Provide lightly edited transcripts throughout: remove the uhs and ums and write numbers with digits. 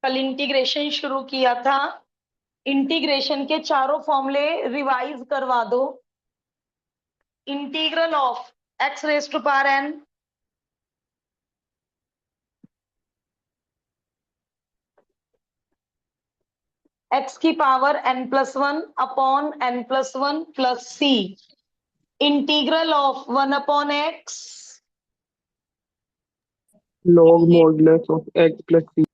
कल इंटीग्रेशन शुरू किया था। इंटीग्रेशन के चारों फॉर्मूले रिवाइज करवा दो। Integral of x raise to power n, x की power n plus one upon n plus one plus c. Integral of one upon x, log modulus of x plus c.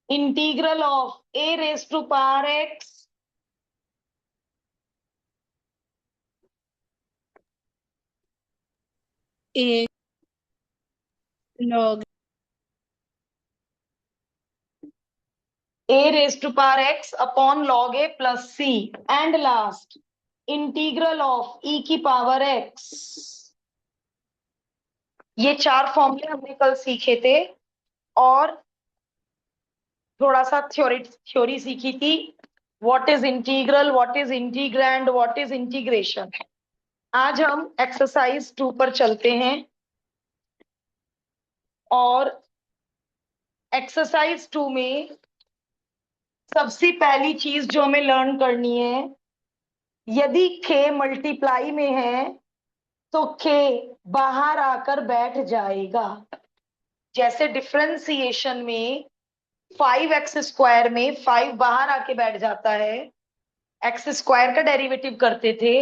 Integral of a raise to power x, A log a raise to power x upon log a plus c. And last integral of e की power x. ये चार फॉर्मूले हमने कल सीखे थे और थोड़ा सा थ्योरी सीखी थी। What is integral, what is integrand, what is integration. आज हम एक्सरसाइज 2 पर चलते हैं और एक्सरसाइज 2 में सबसे पहली चीज जो हमें लर्न करनी है, यदि k मल्टीप्लाई में है तो k बाहर आकर बैठ जाएगा। जैसे डिफरेंशिएशन में 5x स्क्वायर में 5 बाहर आके बैठ जाता है, एक्स स्क्वायर का डेरिवेटिव करते थे।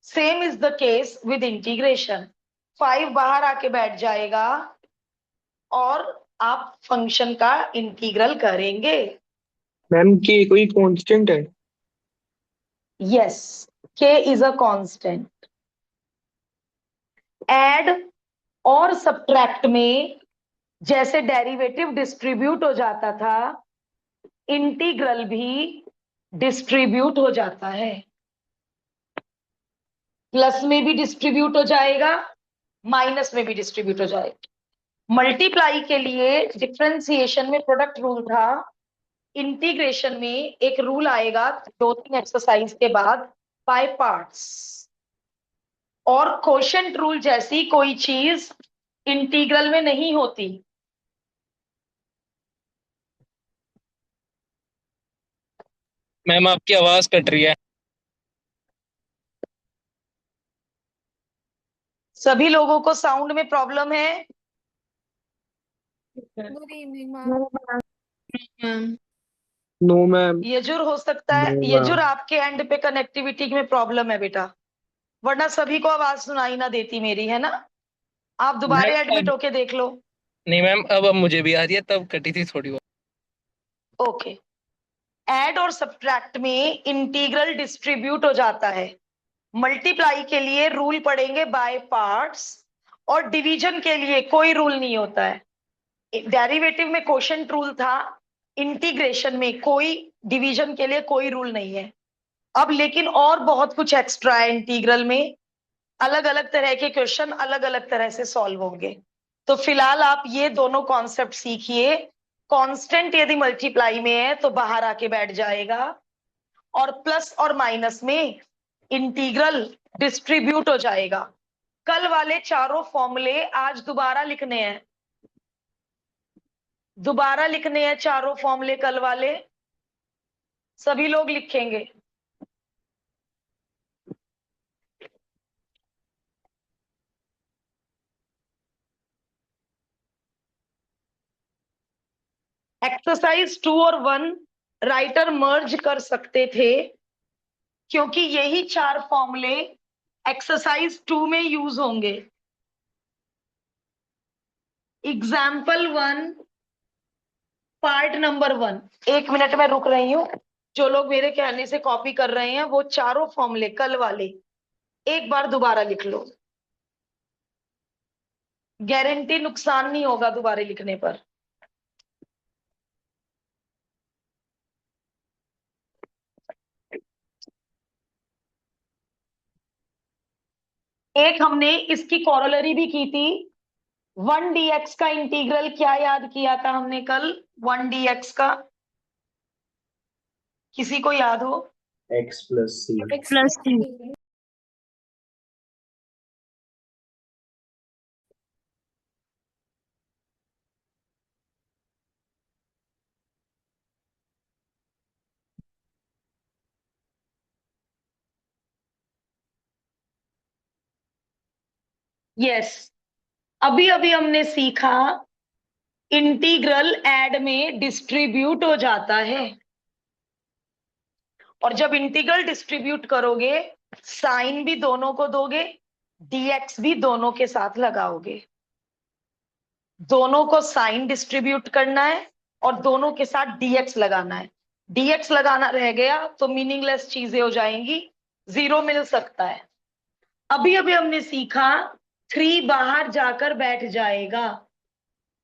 Same is the case with integration. 5 बाहर आके बैठ जाएगा और आप फंक्शन का इंटीग्रल करेंगे। मैम के कोई कांस्टेंट है? Yes, k is a constant. Add और सब्ट्रैक्ट में जैसे डेरिवेटिव डिस्ट्रीब्यूट हो जाता था, इंटीग्रल भी डिस्ट्रीब्यूट हो जाता है। प्लस में भी डिस्ट्रीब्यूट हो जाएगा, माइनस में भी डिस्ट्रीब्यूट हो जाएगा। मल्टीप्लाई के लिए डिफरेंशिएशन में प्रोडक्ट रूल था, इंटीग्रेशन में एक रूल आएगा 2-3 एक्सरसाइज के बाद, बाय पार्ट्स। और कोशेंट रूल जैसी कोई चीज इंटीग्रल में नहीं होती। मैम आपकी आवाज कट रही है। सभी लोगों को साउंड में प्रॉब्लम है? Good evening, ma'am. No ma'am. Yajur हो सकता है, नो यजुर मैम। आपके एंड पे कनेक्टिविटी में प्रॉब्लम है बेटा, वरना सभी को आवाज सुनाई ना देती मेरी, है ना। आप दोबारा मैम एडमिट अब होके देख लो। नहीं मैम, अब मुझे भी आ रही है, तब कटी थी थोड़ी बहुत। ओके। ऐड और सब्ट्रैक्ट में इंटीग्रल डिस्ट्रीब्यूट हो जाता है। मल्टीप्लाई के लिए रूल पढ़ेंगे बाय पार्ट्स, और डिवीजन के लिए कोई रूल नहीं होता है। डेरिवेटिव में कोशेंट रूल था, इंटीग्रेशन में कोई डिवीजन के लिए कोई रूल नहीं है। अब लेकिन और बहुत कुछ एक्स्ट्रा है इंटीग्रल में, अलग अलग तरह के क्वेश्चन अलग अलग तरह से सॉल्व होंगे। तो फिलहाल आप ये दोनों कॉन्सेप्ट सीखिए। कांस्टेंट यदि मल्टीप्लाई में है तो बाहर आके बैठ जाएगा, और प्लस और माइनस में इंटीग्रल डिस्ट्रीब्यूट हो जाएगा। कल वाले चारों फॉर्मूले आज दोबारा लिखने हैं, दोबारा लिखने हैं चारों फॉर्मूले कल वाले, सभी लोग लिखेंगे। एक्सरसाइज 2 और 1 राइटर मर्ज कर सकते थे, क्योंकि यही चार फॉर्मूले एक्सरसाइज 2 में यूज होंगे। Example 1, part number 1। 1 मिनट में रुक रही हूं। जो लोग मेरे कहने से कॉपी कर रहे हैं वो चारों फॉर्मूले कल वाले एक बार दोबारा लिख लो, गारंटी नुकसान नहीं होगा दोबारा लिखने पर। एक हमने इसकी कॉरोलरी भी की थी, 1 dx का इंटीग्रल क्या याद किया था हमने कल? 1 dx का किसी को याद हो? x plus c. Plus C. Yes, अभी अभी हमने सीखा इंटीग्रल ऐड में डिस्ट्रीब्यूट हो जाता है, और जब इंटीग्रल डिस्ट्रीब्यूट करोगे साइन भी दोनों को दोगे, dx भी दोनों के साथ लगाओगे। दोनों को साइन डिस्ट्रीब्यूट करना है और दोनों के साथ dx लगाना है। dx लगाना रह गया तो मीनिंगलेस चीजें हो जाएंगी, जीरो मिल सकता है। अभी अभी हमने सीखा 3 बाहर जाकर बैठ जाएगा,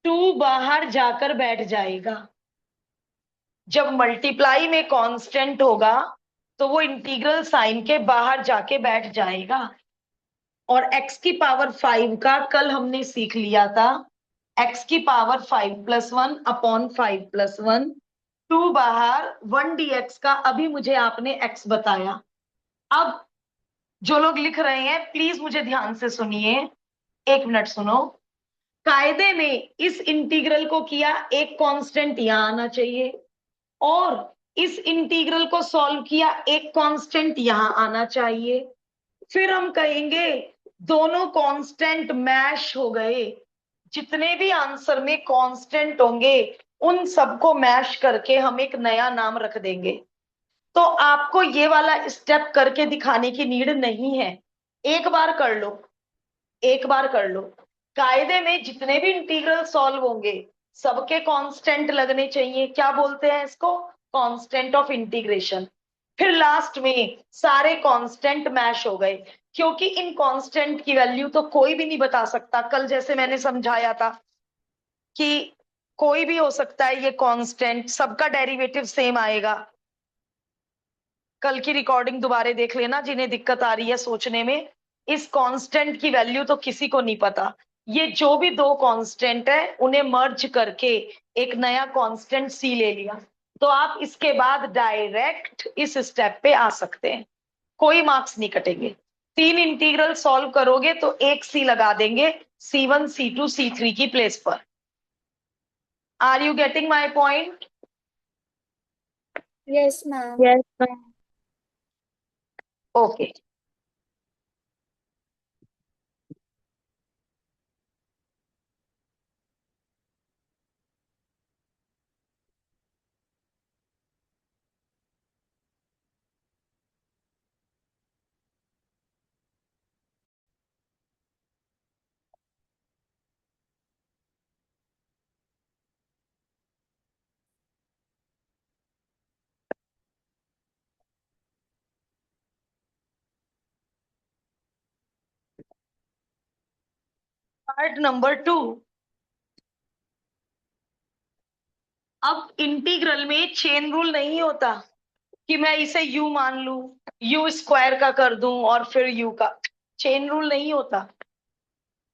2 बाहर जाकर बैठ जाएगा। जब मल्टीप्लाई में कांस्टेंट होगा तो वो इंटीग्रल साइन के बाहर जाके बैठ जाएगा। और x की पावर 5 का कल हमने सीख लिया था, x की पावर 5+1 अपॉन 5+1, 2 बाहर 1 dx का अभी मुझे आपने x बताया। अब जो लोग लिख रहे हैं प्लीज मुझे ध्यान से सुनिए, 1 मिनट सुनो। कायदे में इस इंटीग्रल को किया, एक कांस्टेंट यहां आना चाहिए, और इस इंटीग्रल को सॉल्व किया, एक कांस्टेंट यहां आना चाहिए। फिर हम कहेंगे दोनों कांस्टेंट मैश हो गए। जितने भी आंसर में कांस्टेंट होंगे उन सबको मैश करके हम एक नया नाम रख देंगे। तो आपको ये वाला स्टेप करके दिखाने की नीड नहीं है, एक बार कर लो, एक बार कर लो। कायदे में जितने भी इंटीग्रल सॉल्व होंगे सबके कांस्टेंट लगने चाहिए, क्या बोलते हैं इसको, कांस्टेंट ऑफ इंटीग्रेशन। फिर लास्ट में सारे कांस्टेंट मैश हो गए, क्योंकि इन कांस्टेंट की वैल्यू तो कोई भी नहीं बता सकता। कल जैसे मैंने समझाया था कि कोई भी हो सकता है ये कांस्टेंट, सबका डेरिवेटिव सेम आएगा। कल की रिकॉर्डिंग दोबारा देख लेना जिन्हें दिक्कत आ रही है सोचने में। इस कांस्टेंट की वैल्यू तो किसी को नहीं पता। ये जो भी दो कांस्टेंट है उन्हें मर्ज करके एक नया कांस्टेंट सी ले लिया, तो आप इसके बाद डायरेक्ट इस स्टेप पे आ सकते हैं, कोई मार्क्स नहीं कटेंगे। 3 इंटीग्रल सॉल्व करोगे तो एक सी लगा देंगे, C1 C2 C3 की प्लेस पर। Are you getting my point? Yes, ma'am. Yes, ma'am. Okay, part number 2। अब इंटीग्रल में चेन रूल नहीं होता कि मैं इसे u मान लू, u स्क्वायर का कर दूं और फिर u का। चेन रूल नहीं होता,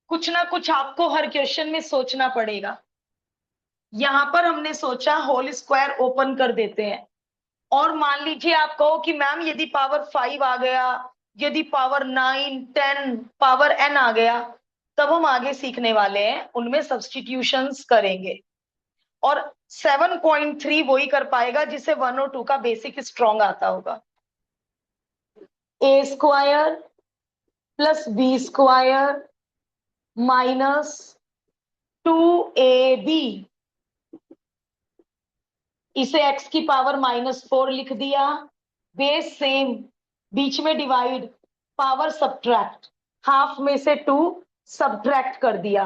कुछ ना कुछ आपको हर क्वेश्चन में सोचना पड़ेगा। यहां पर हमने सोचा होल स्क्वायर ओपन कर देते हैं, और मान लीजिए आप कहो कि मैम यदि पावर 5 आ गया, यदि पावर 9 10 पावर n आ गया, तब हम आगे सीखने वाले हैं, उनमें सब्स्टिट्यूशंस करेंगे। और 7.3 वही कर पाएगा जिसे 1 और 2 का बेसिक स्ट्रॉन्ग आता होगा। a square plus b square minus 2ab, इसे x की पावर -4 लिख दिया। बेस सेम, बीच में डिवाइड, पावर सब्ट्रैक्ट, हाफ में से 2 सब्ट्रैक्ट कर दिया,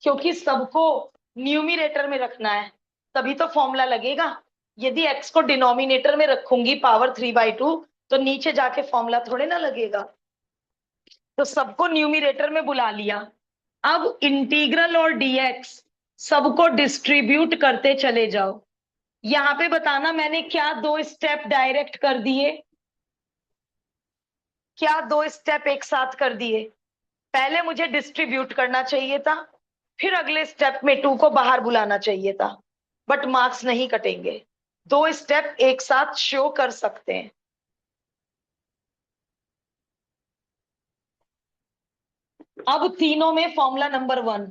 क्योंकि सबको न्यूमिनेटर में रखना है तभी तो फॉर्मूला लगेगा। यदि x को डिनोमिनेटर में रखूंगी पावर 3/2 तो नीचे जाके फॉर्मूला थोड़े ना लगेगा, तो सबको न्यूमिनेटर में बुला लिया। अब इंटीग्रल और dx सबको डिस्ट्रीब्यूट करते चले जाओ। यहां पे बताना मैंने क्या 2 स्टेप डायरेक्ट कर दिए, क्या 2 स्टेप एक साथ कर दिए। पहले मुझे डिस्ट्रीब्यूट करना चाहिए था, फिर अगले स्टेप में 2 को बाहर बुलाना चाहिए था, बट मार्क्स नहीं कटेंगे। 2 स्टेप एक साथ शो कर सकते हैं। अब तीनों में फॉर्मूला नंबर 1,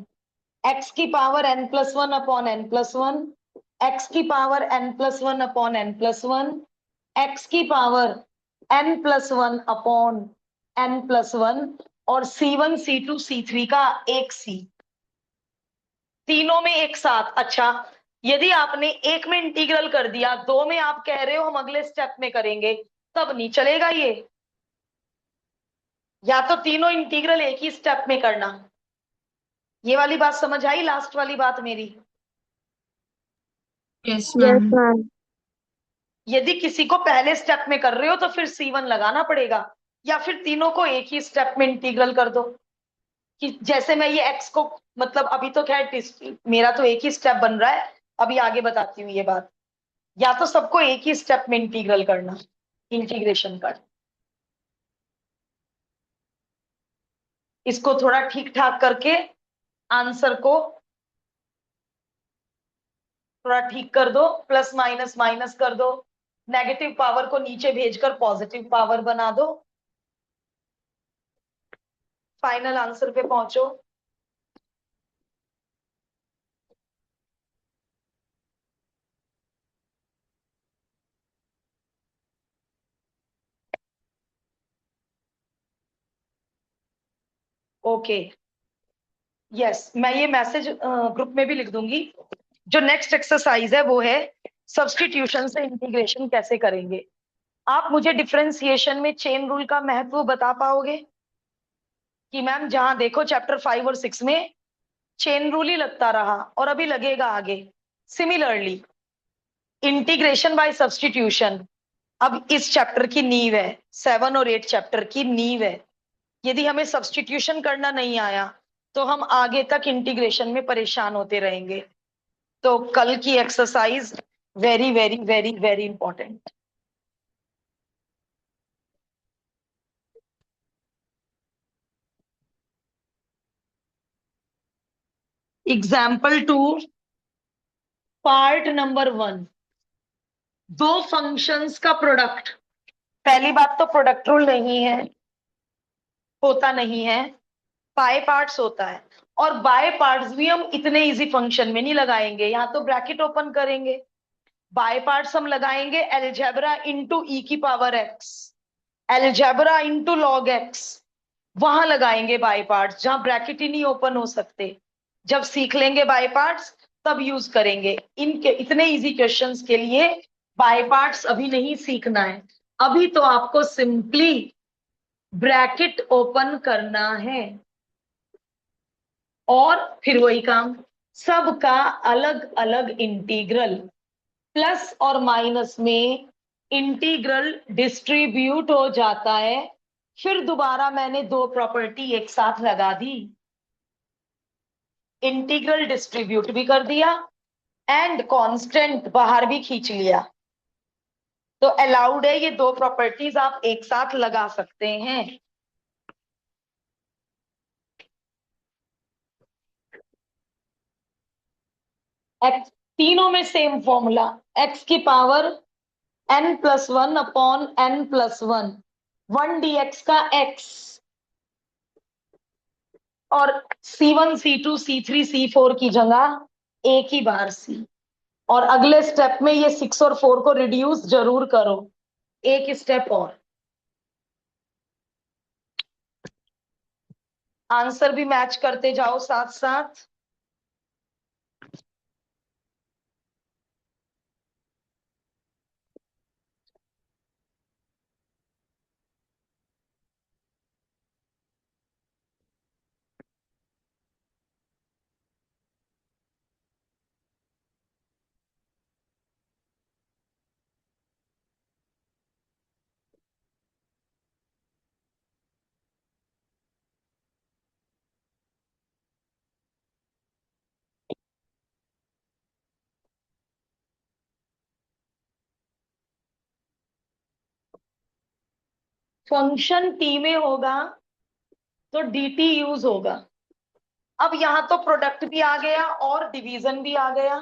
x की power n+1 upon n+1, x की power n+1 upon n+1, x की पावर n+1 अपॉन n+1, और C1 C2 C3 का एक C, तीनों में एक साथ। अच्छा, यदि आपने एक में इंटीग्रल कर दिया, दो में आप कह रहे हो हम अगले स्टेप में करेंगे, तब नहीं चलेगा ये। या तो तीनों इंटीग्रल एक ही स्टेप में करना। ये वाली बात समझ आई, लास्ट वाली बात मेरी? Yes, yes ma'am. मैम। यदि किसी को पहले स्टेप में कर रहे हो तो फिर C1 लगाना पड़ेगा, या फिर तीनों को एक ही स्टेप में इंटीग्रल कर दो। कि जैसे मैं ये x को, मतलब अभी तो खैर मेरा तो एक ही स्टेप बन रहा है, अभी आगे बताती हूँ ये बात। या तो सबको एक ही स्टेप में इंटीग्रल करना, इंटीग्रेशन कर। इसको थोड़ा ठीक ठाक करके आंसर को थोड़ा ठीक कर दो, प्लस माइनस माइनस कर दो, नेगेटिव पावर को नीचे भेजकर पॉजिटिव पावर बना दो, फाइनल आंसर पे पहुंचो। ओके, यस, मैं ये मैसेज ग्रुप में भी लिख दूंगी। जो नेक्स्ट एक्सरसाइज है वो है सब्स्टिट्यूशन से इंटीग्रेशन कैसे करेंगे। आप मुझे डिफरेंशिएशन में चेन रूल का महत्व बता पाओगे? कि मैम जहां देखो चैप्टर 5 और 6 में चेन रूल ही लगता रहा और अभी लगेगा आगे। सिमिलरली इंटीग्रेशन बाय सब्स्टिट्यूशन अब इस चैप्टर की नींव है, 7 और 8 चैप्टर की नींव है। यदि हमें सब्स्टिट्यूशन करना नहीं आया तो हम आगे तक इंटीग्रेशन में परेशान होते रहेंगे। तो कल की exercise very very very very important. Example 2, part number 1, दो फंक्शंस का प्रोडक्ट। पहली बात तो प्रोडक्ट रूल नहीं है, होता नहीं है, बाय पार्ट्स होता है। और बाय पार्ट्स भी हम इतने इजी फंक्शन में नहीं लगाएंगे, यहां तो ब्रैकेट ओपन करेंगे। बाय पार्ट्स हम लगाएंगे एलजेब्रा इंटू ई की power x, algebra into log x, वहां लगाएंगे बाय पार्ट्स, जहां ब्रैकेट ही नहीं ओपन हो सकते। जब सीख लेंगे बाय पार्ट्स तब यूज करेंगे। इनके इतने इजी क्वेश्चंस के लिए बाय पार्ट्स अभी नहीं सीखना है, अभी तो आपको सिंपली ब्रैकेट ओपन करना है। और फिर वही काम, सबका अलग अलग इंटीग्रल, प्लस और माइनस में इंटीग्रल डिस्ट्रीब्यूट हो जाता है। फिर दोबारा मैंने दो प्रॉपर्टी एक साथ लगा दी, इंटीग्रल डिस्ट्रीब्यूट भी कर दिया एंड कांस्टेंट बाहर भी खींच लिया। तो अलाउड है, ये दो प्रॉपर्टीज आप एक साथ लगा सकते हैं। एक्स, तीनों में सेम फॉर्मूला, एक्स की power n+1 upon n+1, 1 dx का x, और C1 C2 C3 C4 की जगह एक ही बार C। और अगले स्टेप में ये 6 और 4 को रिड्यूस जरूर करो, एक स्टेप और। आंसर भी मैच करते जाओ साथ साथ। फंक्शन टी में होगा तो dt यूज होगा। अब यहां तो प्रोडक्ट भी आ गया और डिवीजन भी आ गया,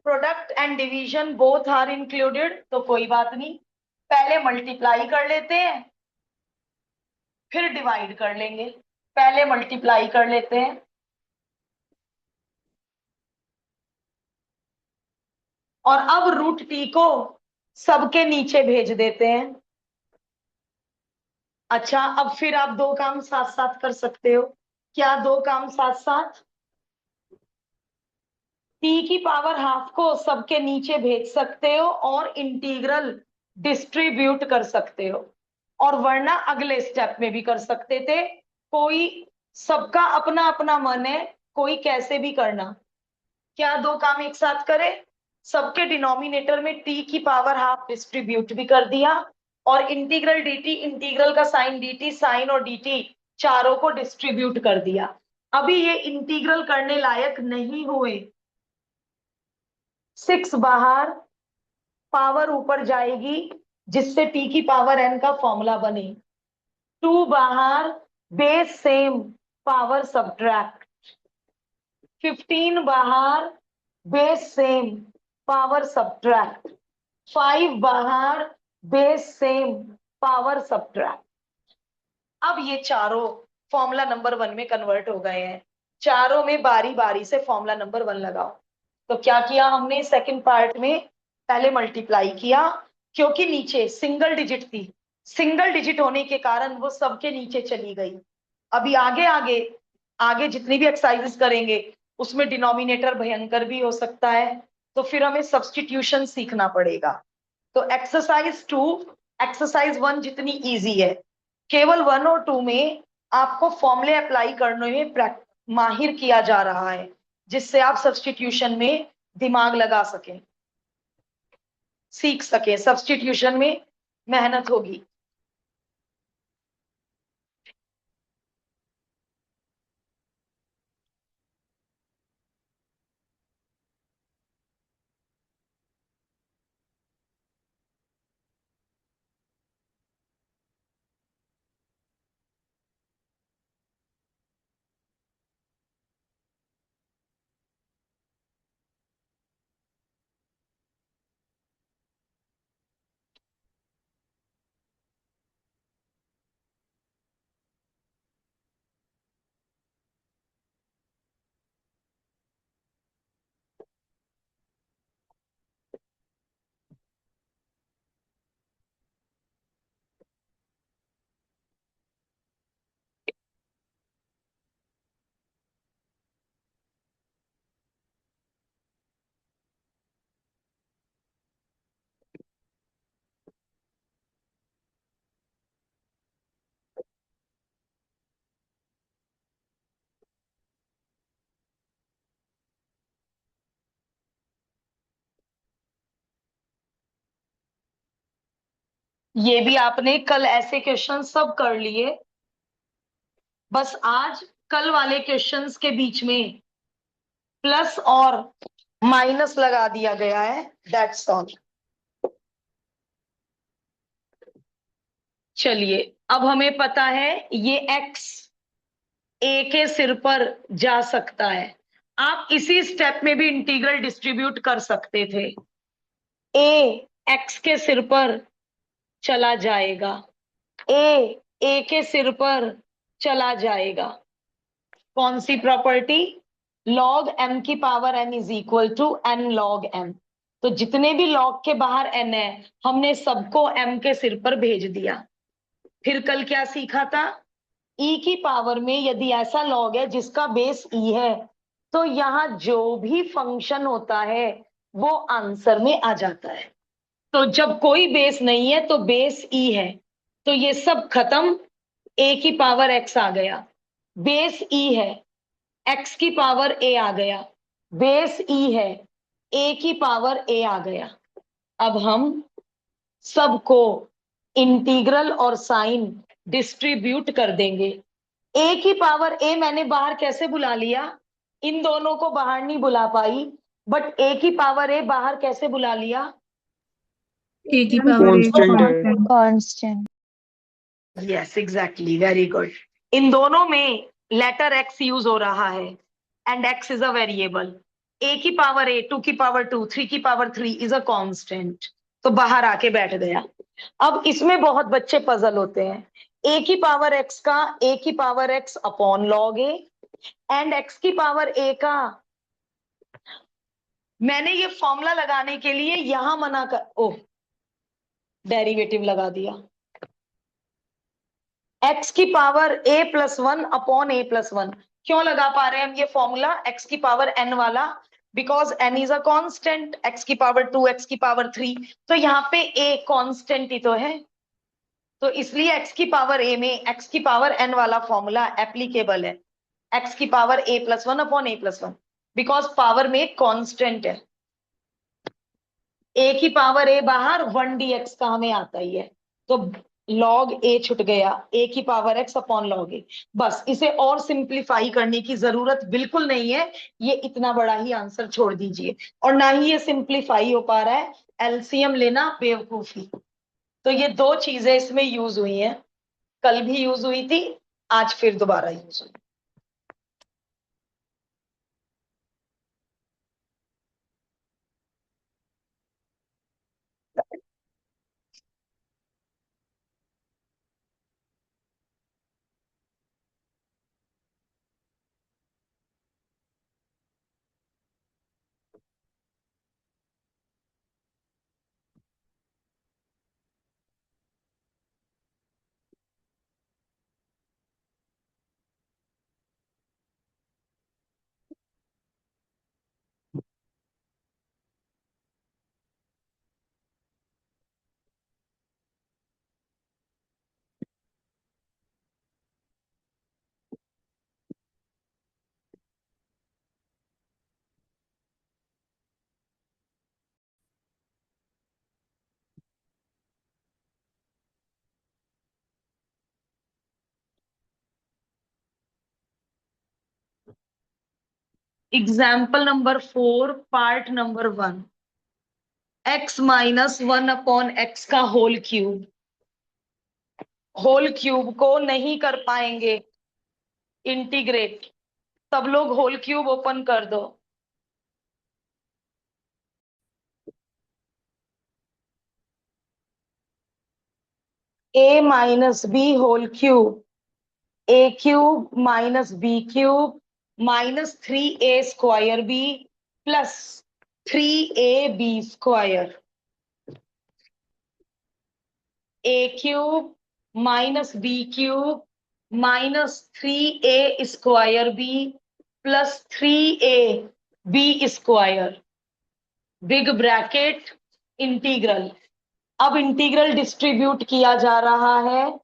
product and division both are included, तो कोई बात नहीं, पहले मल्टीप्लाई कर लेते हैं फिर डिवाइड कर लेंगे। पहले मल्टीप्लाई कर लेते हैं, और अब रूट टी को सबके नीचे भेज देते हैं। अच्छा, अब फिर आप दो काम साथ साथ कर सकते हो। क्या दो काम साथ साथ? टी की पावर हाफ को सबके नीचे भेज सकते हो और इंटीग्रल डिस्ट्रीब्यूट कर सकते हो, और वरना अगले स्टेप में भी कर सकते थे। कोई, सबका अपना अपना मन है, कोई कैसे भी करना। क्या दो काम एक साथ करे? सबके डिनोमिनेटर में टी की पावर हाफ डिस्ट्रीब्यूट भी कर दिया, और इंटीग्रल dt, इंटीग्रल का साइन dt, साइन और dt चारों को डिस्ट्रीब्यूट कर दिया। अभी ये इंटीग्रल करने लायक नहीं हुए। 6 बाहर, पावर ऊपर जाएगी, जिससे टी की पावर n का फॉर्मूला बने। 2 बाहर, बेस सेम, पावर सब्ट्रैक्ट। 15 बाहर, बेस सेम, पावर सब्ट्रैक्ट। 5 बाहर, बेस सेम, पावर सब्ट्रैक्ट। अब ये चारों फॉर्मूला नंबर 1 में कन्वर्ट हो गए हैं। चारों में बारी बारी से फॉर्मूला नंबर 1 लगाओ। तो क्या किया हमने सेकंड पार्ट में? पहले मल्टीप्लाई किया, क्योंकि नीचे सिंगल डिजिट थी, सिंगल डिजिट होने के कारण वो सबके नीचे चली गई। अभी आगे आगे आगे जितनी भी एक्सरसाइजेस करेंगे उसमें डिनोमिनेटर भयंकर भी हो सकता है, तो फिर हमें सब्स्टिट्यूशन सीखना पड़ेगा। तो एक्सरसाइज 2, एक्सरसाइज 1 जितनी इजी है, केवल 1 और 2 में आपको फॉर्मूले अप्लाई करने में माहिर किया जा रहा है, जिससे आप सब्स्टिट्यूशन में दिमाग लगा सकें, सीख सकें। सब्स्टिट्यूशन में मेहनत होगी। ये भी आपने कल ऐसे क्वेश्चन सब कर लिए, बस आज कल वाले क्वेश्चंस के बीच में प्लस और माइनस लगा दिया गया है, दैट्स ऑल। चलिए, अब हमें पता है ये x a के सिर पर जा सकता है। आप इसी स्टेप में भी इंटीग्रल डिस्ट्रीब्यूट कर सकते थे। a x के सिर पर चला जाएगा, a के सिर पर चला जाएगा। कौन सी प्रॉपर्टी? log m की power n is equal to n log m। तो जितने भी log के बाहर n है, हमने सबको m के सिर पर भेज दिया। फिर कल क्या सीखा था? e की पावर में यदि ऐसा log है जिसका बेस e है, तो यहाँ जो भी फंक्शन होता है वो आंसर में आ जाता है। तो जब कोई बेस नहीं है तो बेस e है, तो ये सब खत्म। a की पावर x आ गया, बेस e है, x की पावर a आ गया, बेस e है, a की पावर a आ गया। अब हम सबको इंटीग्रल और साइन डिस्ट्रीब्यूट कर देंगे। a की पावर a मैंने बाहर कैसे बुला लिया? इन दोनों को बाहर नहीं बुला पाई, बट a की पावर a बाहर कैसे बुला लिया? A की पावर एक कांस्टेंट है। Constant. Constant. Yes exactly, very good. इन दोनों में लेटर x यूज हो रहा है, and x is a variable. a की पावर a, 2 की पावर 2, 3 की पावर 3 इज अ कांस्टेंट, तो बाहर आके बैठ गया। अब इसमें बहुत बच्चे पजल होते हैं। a की पावर x का a की power x upon log a, and x की पावर a का, मैंने ये फॉर्मूला लगाने के लिए यहां मना कर, ओह डेरिवेटिव लगा दिया। एक्स की power a plus one upon a plus one. क्यों लगा पा रहे हैं हम ये फॉर्मूला एक्स की पावर n वाला? Because n is a constant, x की पावर 2, एक्स की पावर 3, तो यहाँ पे a कांस्टेंट ही तो है, तो इसलिए एक्स की पावर a में एक्स की पावर n वाला फॉर्मूला एप्लीकेबल है। एक्स की power a plus one upon a plus one, because power में कांस्टेंट है। a की पावर a बाहर, 1 dx का हमें आता ही है, तो log a छुट गया, a की power x upon log a। बस इसे और सिंप्लीफाई करने की जरूरत बिल्कुल नहीं है, ये इतना बड़ा ही आंसर छोड़ दीजिए। और ना ही ये सिंप्लीफाई हो पा रहा है, एलसीएम लेना बेवकूफी। तो ये दो चीजें इसमें यूज हुई हैं, कल भी यूज हुई थी, आज फिर दोबारा यूज हुई। Example number 4 part number 1, x minus one upon x का होल क्यूब। होल क्यूब को नहीं कर पाएंगे इंटीग्रेट, सब लोग होल क्यूब ओपन कर दो। a minus B whole cube, A cube minus B cube minus 3a² b plus 3ab²। A cube minus B cube minus 3a² b plus 3ab², big bracket integral. अब integral distribute किया जा रहा है,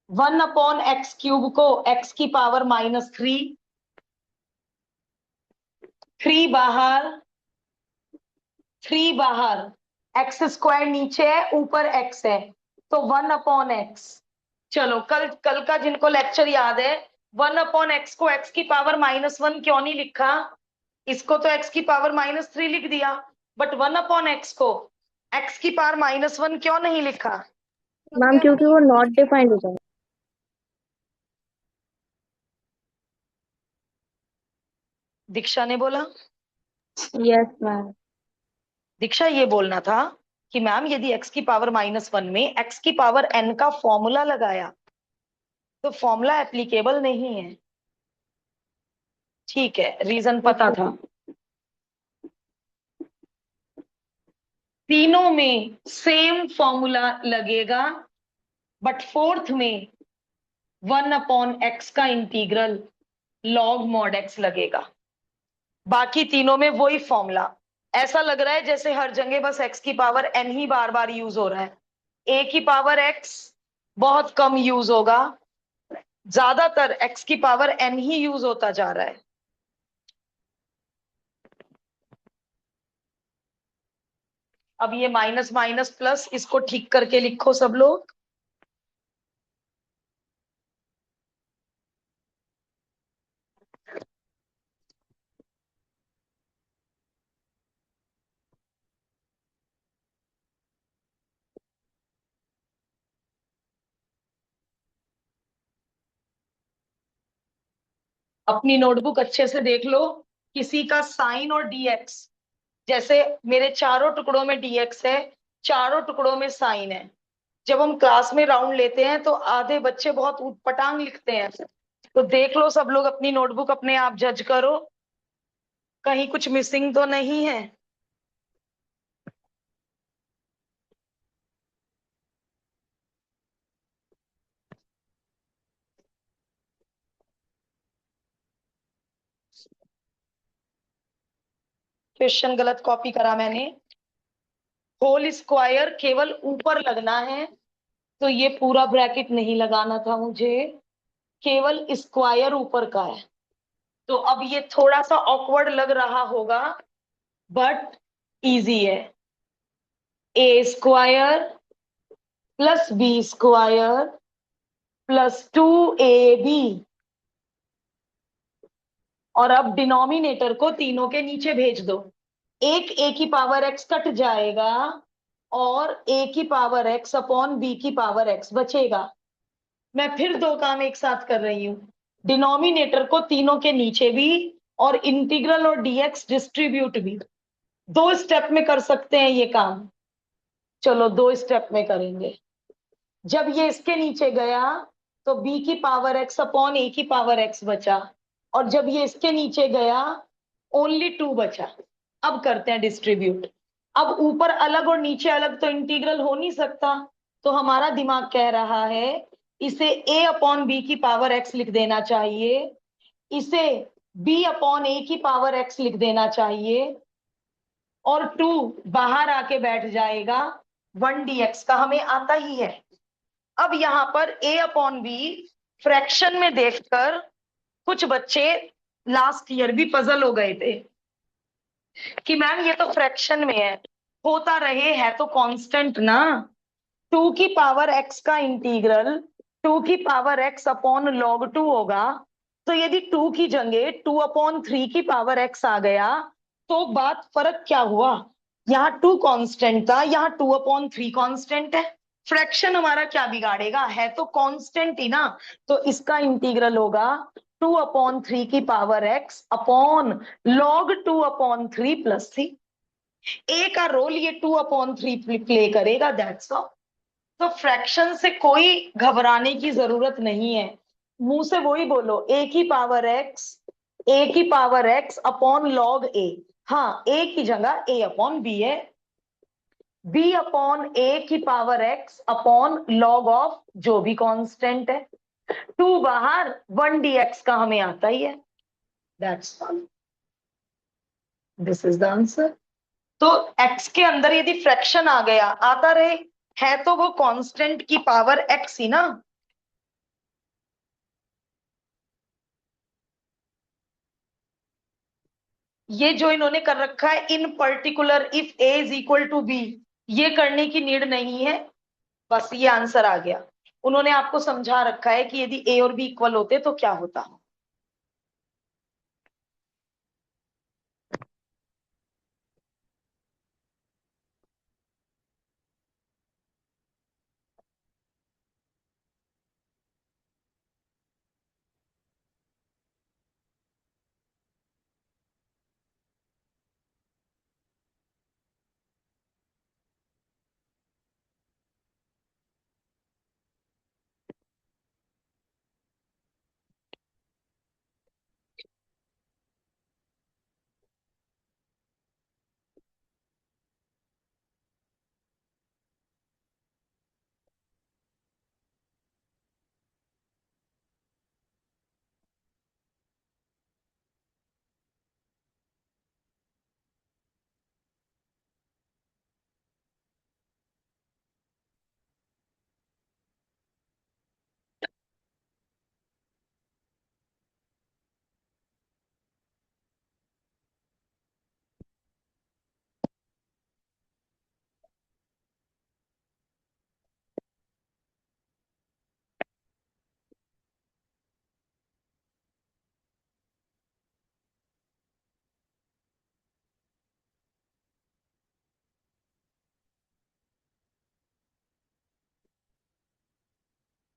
1/x³ को x की power -3, 3 बाहर, 3 बाहर, x² नीचे है, ऊपर x है, तो 1/x। चलो कल कल का जिनको लेक्चर याद है, 1/x को x की पावर -1 क्यों नहीं लिखा? इसको तो x की पावर -3 लिख दिया, बट 1/x को x की पावर -1 क्यों नहीं लिखा? मैम क्योंकि वो नॉट डिफाइंड हो जाए। दीक्षा ने बोला। Yes ma'am. दीक्षा ये बोलना था कि मैम यदि x की पावर -1 में x की पावर n का फॉर्मूला लगाया तो फॉर्मूला एप्लीकेबल नहीं है। ठीक है, रीजन पता था। तीनों में सेम फॉर्मूला लगेगा, बट फोर्थ में 1/x का इंटीग्रल log mod x लगेगा। बाकी तीनों में वही फॉर्मूला। ऐसा लग रहा है जैसे हर जगह बस x की पावर n ही बार बार यूज हो रहा है, a की पावर x बहुत कम यूज होगा, ज्यादातर x की पावर n ही यूज होता जा रहा है। अब ये माइनस माइनस प्लस, इसको ठीक करके लिखो सब लोग। अपनी नोटबुक अच्छे से देख लो, किसी का साइन और dx, जैसे मेरे चारों टुकड़ों में dx है, चारों टुकड़ों में साइन है। जब हम क्लास में राउंड लेते हैं तो आधे बच्चे बहुत ऊटपटांग लिखते हैं, तो देख लो सब लोग अपनी नोटबुक, अपने आप जज करो कहीं कुछ मिसिंग तो नहीं है। क्वेश्चन गलत कॉपी करा मैंने। होल स्क्वायर केवल ऊपर लगना है, तो ये पूरा ब्रैकेट नहीं लगाना था मुझे, केवल स्क्वायर ऊपर का है। तो अब ये थोड़ा सा ऑकवर्ड लग रहा होगा, बट इजी है। A square plus b square plus 2ab, और अब डिनोमिनेटर को तीनों के नीचे भेज दो। एक ए की पावर एक्स कट जाएगा और ए की पावर एक्स अपॉन बी की पावर एक्स बचेगा। मैं फिर दो काम एक साथ कर रही हूं, डिनोमिनेटर को तीनों के नीचे भी और इंटीग्रल और डीएक्स डिस्ट्रीब्यूट भी। दो स्टेप में कर सकते हैं ये काम। चलो दो स्टेप में करेंगे। जब ये इसके नीचे गया तो b की पावर x अपॉन a की पावर x बचा, और जब ये इसके नीचे गया ओनली 2 बचा। अब करते हैं डिस्ट्रीब्यूट। अब ऊपर अलग और नीचे अलग तो इंटीग्रल हो नहीं सकता, तो हमारा दिमाग कह रहा है इसे a अपॉन बी की पावर x लिख देना चाहिए, इसे b अपॉन a की पावर x लिख देना चाहिए, और 2 बाहर आके बैठ जाएगा। 1 dx का हमें आता ही है। अब यहां पर a अपॉन बी फ्रैक्शन में देखकर कुछ बच्चे लास्ट ईयर भी पजल हो गए थे कि मैम ये तो फ्रैक्शन में है, होता रहे, है तो कांस्टेंट ना। 2 की पावर x का इंटीग्रल 2 की पावर x अपॉन log 2 होगा। तो यदि 2 की जगह 2 अपॉन 3 की पावर x आ गया तो बात फर्क क्या हुआ, यहाँ 2 कांस्टेंट था, यहाँ 2 अपॉन 3 कांस्टेंट है। फ्रैक्शन हमारा क्या बिगाड़ेगा, है तो कांस्टेंट ही ना। तो इसका इंटीग्रल होगा 2 अपॉन 3 की power x upon log 2 upon 3 plus 3। ए का रोल ये 2 अपॉन 3 प्ले करेगा, दैट्स ऑल। तो फ्रैक्शन से कोई घबराने की जरूरत नहीं है। मुंह से वही बोलो, ए की पावर एक्स अपॉन लॉग ए। हाँ, ए की जगह ए अपॉन बी है, बी अपॉन ए की power x upon log of जो भी कांस्टेंट है। 2 बाहर, 1 dx का हमें आता ही है, that's all, this is the answer. तो x के अंदर यदि फ्रैक्शन आ गया, आता रहे, है तो वो कांस्टेंट की पावर x ही ना। ये जो इन्होंने कर रखा है in particular if a is equal to B, ये करने की नीड नहीं है, बस ये आंसर आ गया। उन्होंने आपको समझा रखा है कि यदि a और b इक्वल होते तो क्या होता।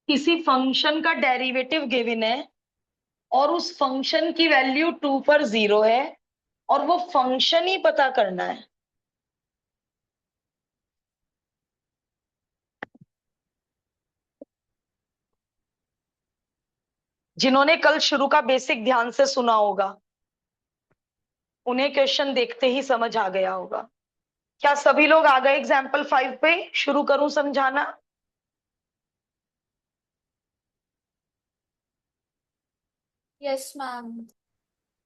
किसी फंक्शन का डेरिवेटिव गिवन है और उस फंक्शन की वैल्यू 2 पर 0 है और वो फंक्शन ही पता करना है। जिन्होंने कल शुरू का बेसिक ध्यान से सुना होगा उन्हें क्वेश्चन देखते ही समझ आ गया होगा। क्या सभी लोग आ गए एग्जाम्पल 5 पे? शुरू करूं समझाना? Yes ma'am.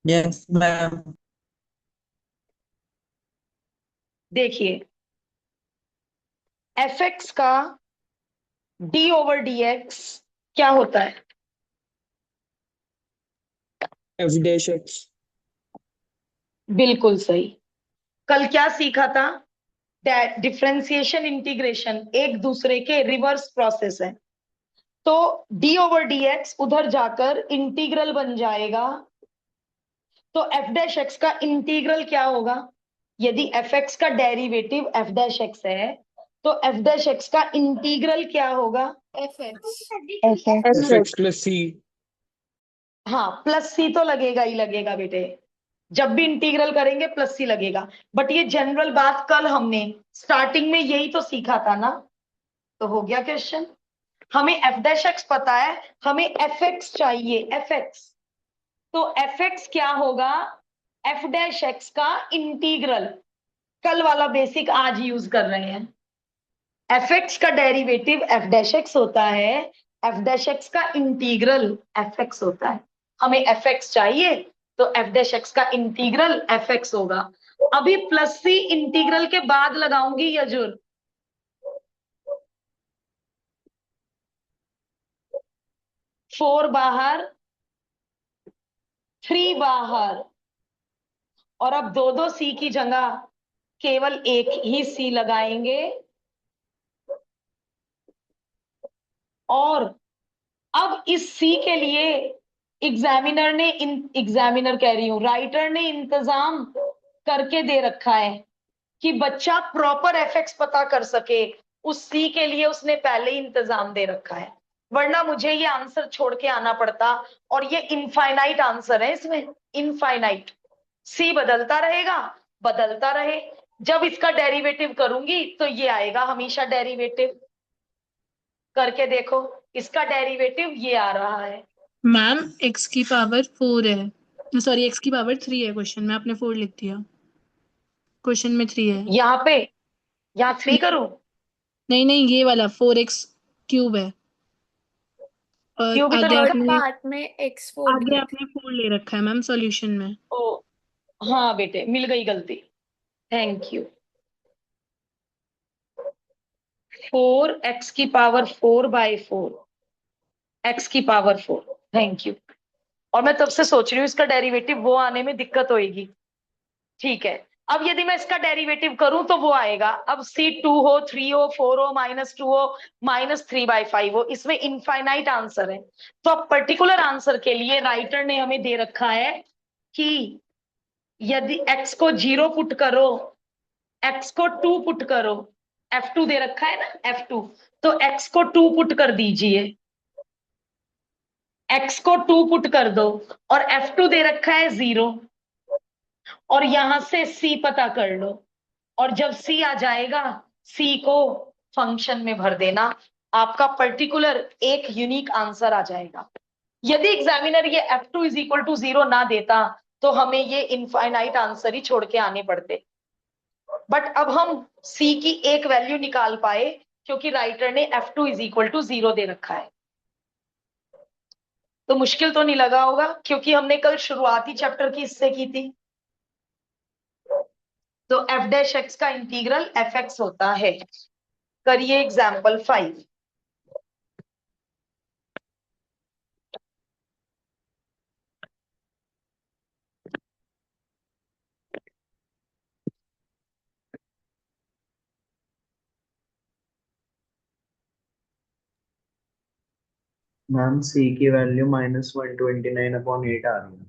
Yes ma'am. देखिए एफ एक्स का डी ओवर डी एक्स क्या होता है? F dash x. बिल्कुल सही। कल क्या सीखा था? डिफरेंशिएशन इंटीग्रेशन एक दूसरे के रिवर्स प्रोसेस है। तो डी ओवर डी एक्स उधर जाकर इंटीग्रल बन जाएगा। तो एफ डैश एक्स का इंटीग्रल क्या होगा? यदि एफ एक्स का डेरिवेटिव एफ डैश एक्स है तो एफ डैश एक्स का इंटीग्रल क्या होगा? F x. F f x. X plus c. हाँ प्लस सी तो लगेगा ही लगेगा बेटे, जब भी इंटीग्रल करेंगे प्लस सी लगेगा। बट ये जनरल बात कल हमने स्टार्टिंग में यही तो सीखा था ना। तो हो गया क्वेश्चन। हमें एफ डैश एक्स पता है, हमें एफ एक्स चाहिए, एफ एक्स। तो एफ एक्स क्या होगा? एफ डैश एक्स का इंटीग्रल। कल वाला बेसिक आज यूज कर रहे हैं। एफ एक्स का डेरिवेटिव एफ डैश एक्स होता है, एफ डैश एक्स का इंटीग्रल एफ एक्स होता है। हमें एफ एक्स चाहिए तो एफ डैश एक्स का इंटीग्रल एफ एक्स होगा। अभी प्लस सी इंटीग्रल के बाद लगाऊंगी यजुर। फोर बाहर, थ्री बाहर, और अब दो दो सी की जगह केवल एक ही सी लगाएंगे। और अब इस सी के लिए एग्जामिनर कह रही हूं, राइटर ने इंतजाम करके दे रखा है कि बच्चा प्रॉपर एफ एक्स पता कर सके। उस सी के लिए उसने पहले ही इंतजाम दे रखा है, वरना मुझे ये आंसर छोड़ के आना पड़ता। और ये इनफाइनाइट आंसर है, इसमें इनफाइनाइट। सी बदलता रहेगा, बदलता रहे। जब इसका डेरिवेटिव करूंगी तो ये आएगा हमेशा डेरिवेटिव। करके देखो, इसका डेरिवेटिव ये आ रहा है। मैम एक्स की पावर 4 है, सॉरी एक्स की पावर 3 है क्वेश्चन में, आपने 4 लिख दिया। क्वेश्चन में 3 है। यहाँ पे, यहाँ थ्री करूं? नहीं नहीं, ये वाला 4x क्यूब है। और क्यों भी तो आगे लिखा। आपने पार्ट में x4 आगे दिए थे। आपने 4 ले रखा है मैम सॉल्यूशन में। ओ हाँ बेटे, मिल गई गलती, थैंक यू। 4x की पावर 4/4, x की पावर 4, थैंक यू। और मैं तब से सोच रही हूँ इसका डेरिवेटिव वो आने में दिक्कत होगी। ठीक है, अब यदि मैं इसका डेरिवेटिव करूं तो वो आएगा। अब सी 2 हो, 3 हो, 4 हो, -2 हो, -3/5 हो, इसमें इनफाइनाइट आंसर है। तो अब पर्टिकुलर आंसर के लिए राइटर ने हमें दे रखा है कि यदि x को 0 पुट करो, x को 2 पुट करो, F2 दे रखा है ना, F2, तो x को 2 पुट कर दीजिए, x को 2 पुट कर दो, और F2 दे रखा है 0, और यहां से c पता कर लो। और जब c आ जाएगा, c को फंक्शन में भर देना, आपका पर्टिकुलर एक यूनिक आंसर आ जाएगा। यदि एग्जामिनर ये F2 = 0 ना देता तो हमें ये इनफाइनाइट आंसर ही छोड़ के आने पड़ते। बट अब हम c की एक वैल्यू निकाल पाए क्योंकि राइटर ने F2 = 0 दे रखा है। तो मुश्किल तो नहीं लगा होगा क्योंकि हमने कल शुरुआती चैप्टर की इससे की थी। तो एफ डैश एक्स का इंटीग्रल एफ एक्स होता है। करिए एग्जाम्पल 5। मैम सी की वैल्यू -129/8 आ रही है।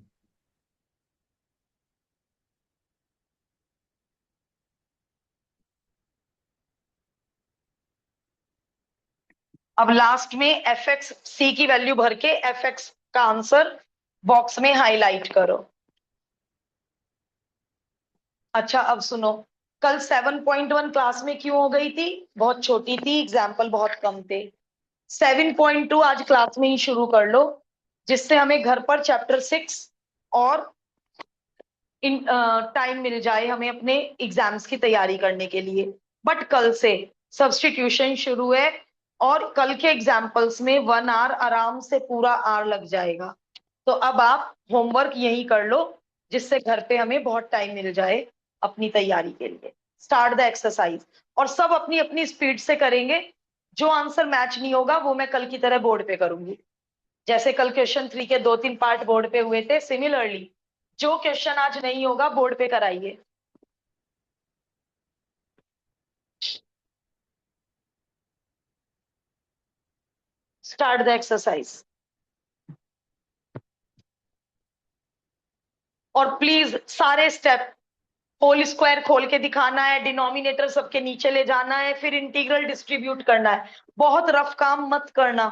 अब लास्ट में एफ एक्स सी की वैल्यू भर के एफ एक्स का आंसर बॉक्स में हाईलाइट करो। अच्छा अब सुनो, कल 7.1 क्लास में क्यों हो गई थी? बहुत छोटी थी, एग्जाम्पल बहुत कम थे। 7.2 आज क्लास में ही शुरू कर लो, जिससे हमें घर पर चैप्टर 6 और इन टाइम मिल जाए हमें अपने एग्जाम्स की तैयारी करने के लिए। बट कल से सब्स्टिट्यूशन शुरू है और कल के एग्जाम्पल्स में 1 आवर आराम से पूरा आवर लग जाएगा। तो अब आप होमवर्क यही कर लो जिससे घर पे हमें बहुत टाइम मिल जाए अपनी तैयारी के लिए। Start the exercise. और सब अपनी अपनी स्पीड से करेंगे। जो आंसर मैच नहीं होगा वो मैं कल की तरह बोर्ड पे करूंगी। जैसे कल क्वेश्चन 3 के 2-3 पार्ट बोर्ड पे हुए थे, सिमिलरली जो क्वेश्चन आज नहीं होगा बोर्ड पे कराइए। Start the exercise. और प्लीज सारे स्टेप होल स्क्वायर खोल के दिखाना है, डिनोमिनेटर सबके नीचे ले जाना है, फिर इंटीग्रल डिस्ट्रीब्यूट करना है। बहुत रफ काम मत करना।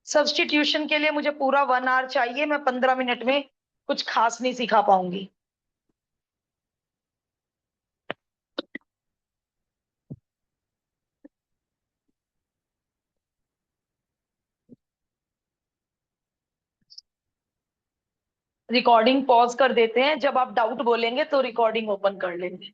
सब्स्टिट्यूशन के लिए मुझे पूरा 1 आवर चाहिए, मैं 15 मिनट में कुछ खास नहीं सिखा पाऊंगी। रिकॉर्डिंग पॉज कर देते हैं, जब आप डाउट बोलेंगे तो रिकॉर्डिंग ओपन कर लेंगे।